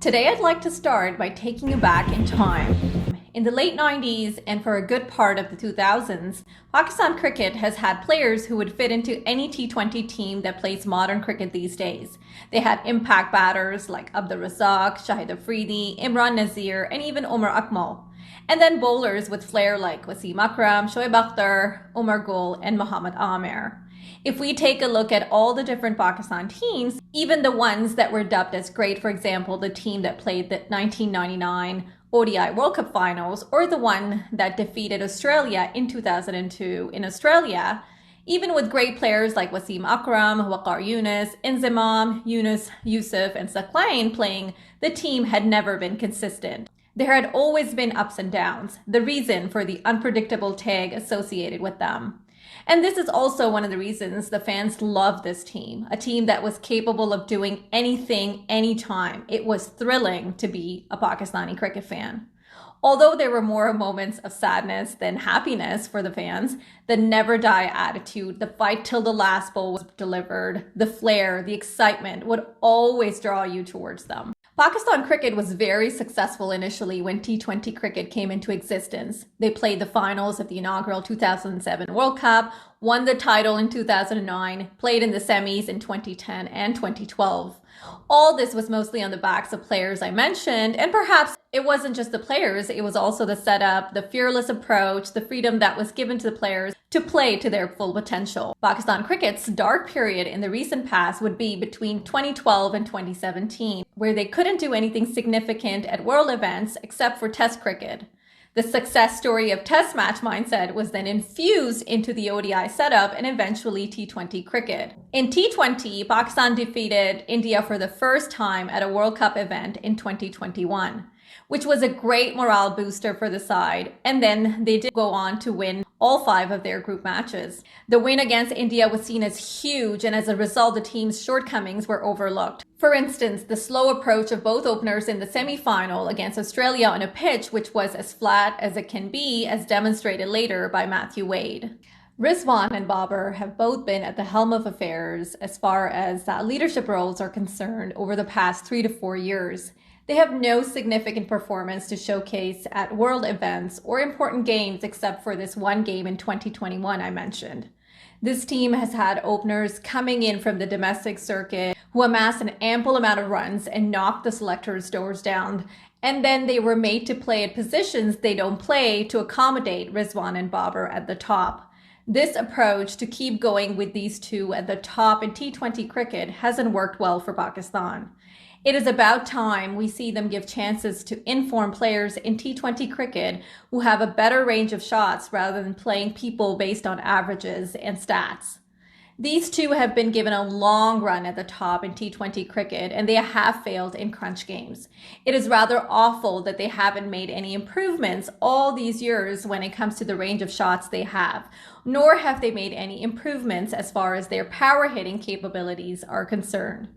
Today I'd like to start by taking you back in time. In the late 90s and for a good part of the 2000s, Pakistan cricket has had players who would fit into any T20 team that plays modern cricket these days. They had impact batters like Abdul Razak, Shahid Afridi, Imran Nazir, and even Omar Akmal. And then bowlers with flair like Wasim Akram, Shoaib Akhtar, Umar Gul, and Muhammad Amir. If we take a look at all the different Pakistan teams, even the ones that were dubbed as great, for example, the team that played the 1999 ODI World Cup finals, or the one that defeated Australia in 2002 in Australia, even with great players like Wasim Akram, Waqar Younis, Inzamam, Yunus, Yusuf, and Saqlain playing, the team had never been consistent. There had always been ups and downs, the reason for the unpredictable tag associated with them. And this is also one of the reasons the fans love this team, a team that was capable of doing anything, anytime. It was thrilling to be a Pakistani cricket fan. Although there were more moments of sadness than happiness for the fans, the never die attitude, the fight till the last ball was delivered, the flair, the excitement would always draw you towards them. Pakistan cricket was very successful initially when T20 cricket came into existence. They played the finals of the inaugural 2007 World Cup, won the title in 2009, played in the semis in 2010 and 2012. All this was mostly on the backs of players I mentioned, and perhaps it wasn't just the players, it was also the setup, the fearless approach, the freedom that was given to the players to play to their full potential. Pakistan cricket's dark period in the recent past would be between 2012 and 2017, where they couldn't do anything significant at world events except for Test cricket. The success story of Test match mindset was then infused into the ODI setup and eventually T20 cricket. In T20, Pakistan defeated India for the first time at a World Cup event in 2021, which was a great morale booster for the side, and then they did go on to win all 5 of their group matches. The win against India was seen as huge, and as a result, the team's shortcomings were overlooked. For instance, the slow approach of both openers in the semi-final against Australia on a pitch which was as flat as it can be, as demonstrated later by Matthew Wade. Rizwan and Babar have both been at the helm of affairs as far as leadership roles are concerned over the past 3 to 4 years. They have no significant performance to showcase at world events or important games except for this one game in 2021 I mentioned. This team has had openers coming in from the domestic circuit who amassed an ample amount of runs and knocked the selectors' doors down, and then they were made to play at positions they don't play to accommodate Rizwan and Babar at the top. This approach to keep going with these two at the top in T20 cricket hasn't worked well for Pakistan. It is about time we see them give chances to informed players in T20 cricket who have a better range of shots rather than playing people based on averages and stats. These two have been given a long run at the top in T20 cricket, and they have failed in crunch games. It is rather awful that they haven't made any improvements all these years when it comes to the range of shots they have, nor have they made any improvements as far as their power hitting capabilities are concerned.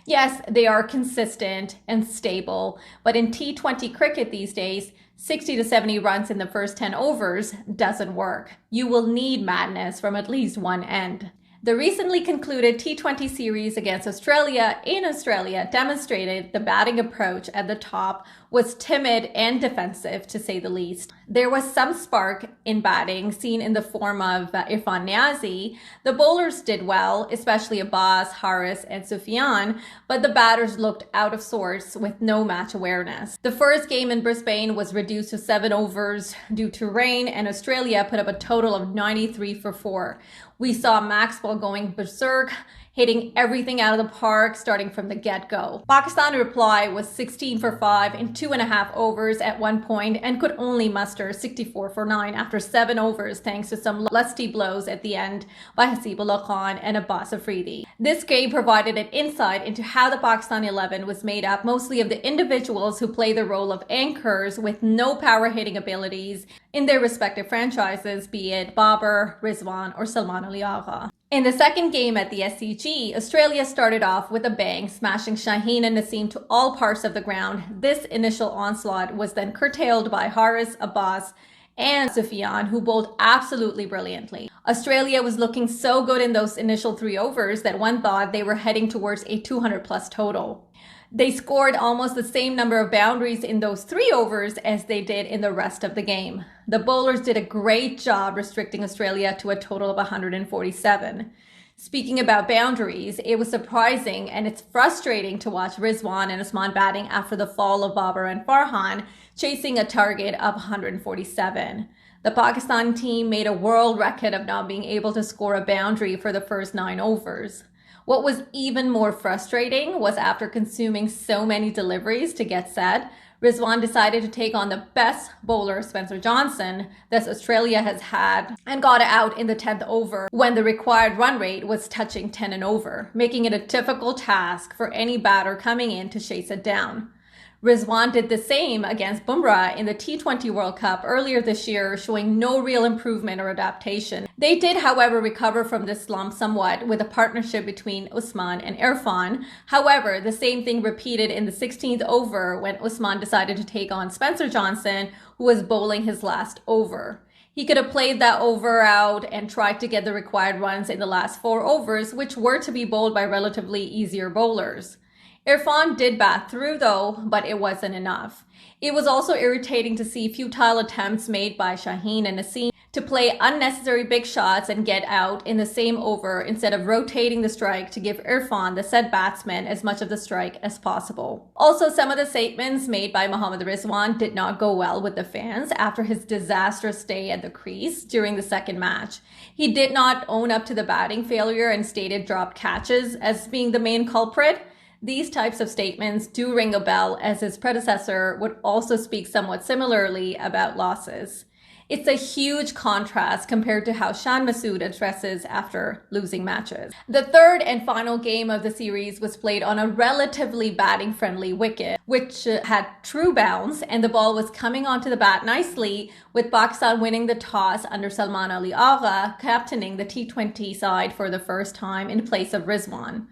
Yes, they are consistent and stable, but in T20 cricket these days, 60 to 70 runs in the first 10 overs doesn't work. You will need madness from at least one end. The recently concluded T20 series against Australia in Australia demonstrated the batting approach at the top was timid and defensive, to say the least. There was some spark in batting seen in the form of Irfan Niazi. The bowlers did well, especially Abbas, Haris, and Sufyan, but the batters looked out of sorts with no match awareness. The first game in Brisbane was reduced to 7 overs due to rain, and Australia put up a total of 93 for 4. We saw Maxwell going berserk, hitting everything out of the park starting from the get-go. Pakistan reply was 16 for 5 in 2.5 overs at one point and could only muster 64 for 9 after 7 overs thanks to some lusty blows at the end by Hasibullah Khan and Abbas Afridi. This game provided an insight into how the Pakistan 11 was made up mostly of the individuals who play the role of anchors with no power hitting abilities in their respective franchises, be it Babar, Rizwan, or Salman Ali Agha. In the second game at the SCG, Australia started off with a bang, smashing Shaheen and Naseem to all parts of the ground. This initial onslaught was then curtailed by Haris, Abbas, and Sufyan, who bowled absolutely brilliantly. Australia was looking so good in those initial 3 overs that one thought they were heading towards a 200 plus total. They scored almost the same number of boundaries in those 3 overs as they did in the rest of the game. The bowlers did a great job restricting Australia to a total of 147. Speaking about boundaries, it was surprising and it's frustrating to watch Rizwan and Usman batting after the fall of Babar and Farhan, chasing a target of 147. The Pakistan team made a world record of not being able to score a boundary for the first 9 overs. What was even more frustrating was after consuming so many deliveries to get set, Rizwan decided to take on the best bowler, Spencer Johnson, that Australia has had, and got out in the 10th over when the required run rate was touching 10 and over, making it a difficult task for any batter coming in to chase it down. Rizwan did the same against Bumrah in the T20 World Cup earlier this year, showing no real improvement or adaptation. They did, however, recover from this slump somewhat with a partnership between Usman and Irfan. However, the same thing repeated in the 16th over when Usman decided to take on Spencer Johnson, who was bowling his last over. He could have played that over out and tried to get the required runs in the last 4 overs, which were to be bowled by relatively easier bowlers. Irfan did bat through though, but it wasn't enough. It was also irritating to see futile attempts made by Shaheen and Naseem to play unnecessary big shots and get out in the same over instead of rotating the strike to give Irfan, the said batsman, as much of the strike as possible. Also, some of the statements made by Mohammad Rizwan did not go well with the fans after his disastrous stay at the crease during the second match. He did not own up to the batting failure and stated dropped catches as being the main culprit. These types of statements do ring a bell, as his predecessor would also speak somewhat similarly about losses. It's a huge contrast compared to how Shan Masood addresses after losing matches. The third and final game of the series was played on a relatively batting-friendly wicket, which had true bounce, and the ball was coming onto the bat nicely, with Pakistan winning the toss under Salman Ali Agha, captaining the T20 side for the first time in place of Rizwan.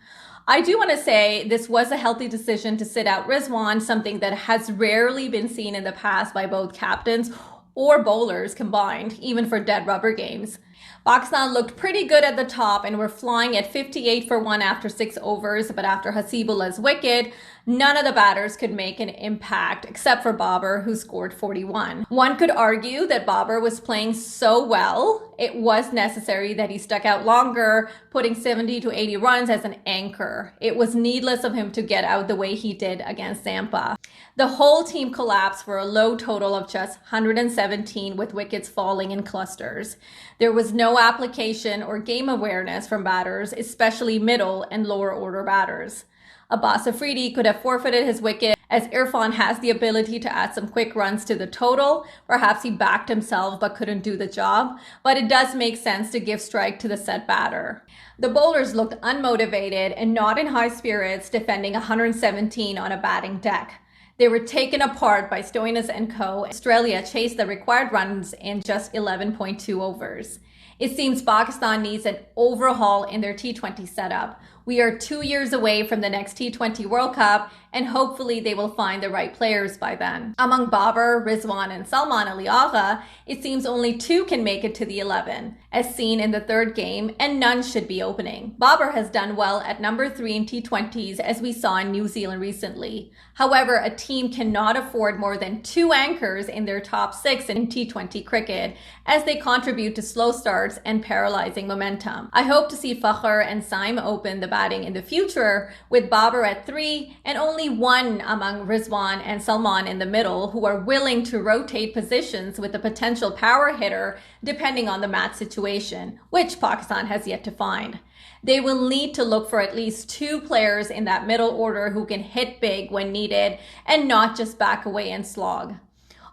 I do want to say this was a healthy decision to sit out Rizwan, something that has rarely been seen in the past by both captains or bowlers combined, even for dead rubber games. Pakistan looked pretty good at the top and were flying at 58 for 1 after 6 overs, but after Hasibullah's wicket, none of the batters could make an impact except for Babar, who scored 41. One could argue that Babar was playing so well, it was necessary that he stuck out longer, putting 70 to 80 runs as an anchor. It was needless of him to get out the way he did against Zampa. The whole team collapsed for a low total of just 117, with wickets falling in clusters. There was no application or game awareness from batters, especially middle and lower order batters. Abbas Afridi could have forfeited his wicket, as Irfan has the ability to add some quick runs to the total. Perhaps he backed himself but couldn't do the job, but it does make sense to give strike to the set batter. The bowlers looked unmotivated and not in high spirits, defending 117 on a batting deck. They were taken apart by Stoinis and co. Australia chased the required runs in just 11.2 overs. It seems Pakistan needs an overhaul in their T20 setup. We are 2 years away from the next T20 World Cup, and hopefully they will find the right players by then. Among Babar, Rizwan, and Salman Ali Agha, it seems only 2 can make it to the 11, as seen in the third game, and none should be opening. Babar has done well at number 3 in T20s, as we saw in New Zealand recently. However, a team cannot afford more than 2 anchors in their top 6 in T20 cricket, as they contribute to slow starts and paralyzing momentum. I hope to see Fakhr and Saim open the batting in the future, with Babar at 3 and only one among Rizwan and Salman in the middle, who are willing to rotate positions with a potential power hitter depending on the match situation, which Pakistan has yet to find. They will need to look for at least 2 players in that middle order who can hit big when needed and not just back away and slog.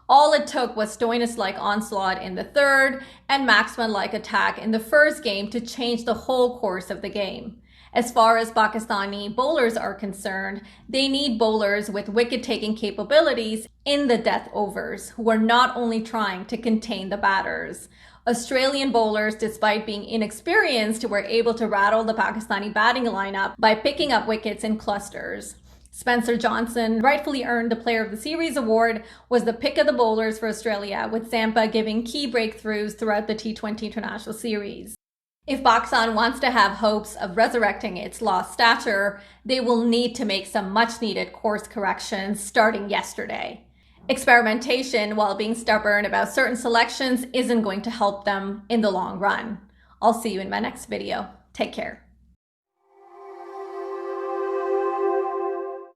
All it took was Stoinis-like onslaught in the third and Maxwell-like attack in the first game to change the whole course of the game. As far as Pakistani bowlers are concerned, they need bowlers with wicket-taking capabilities in the death overs, who are not only trying to contain the batters. Australian bowlers, despite being inexperienced, were able to rattle the Pakistani batting lineup by picking up wickets in clusters. Spencer Johnson, rightfully earned the Player of the Series award, was the pick of the bowlers for Australia, with Zampa giving key breakthroughs throughout the T20 International Series. If Pakistan wants to have hopes of resurrecting its lost stature, they will need to make some much-needed course corrections starting yesterday. Experimentation while being stubborn about certain selections isn't going to help them in the long run. I'll see you in my next video. Take care.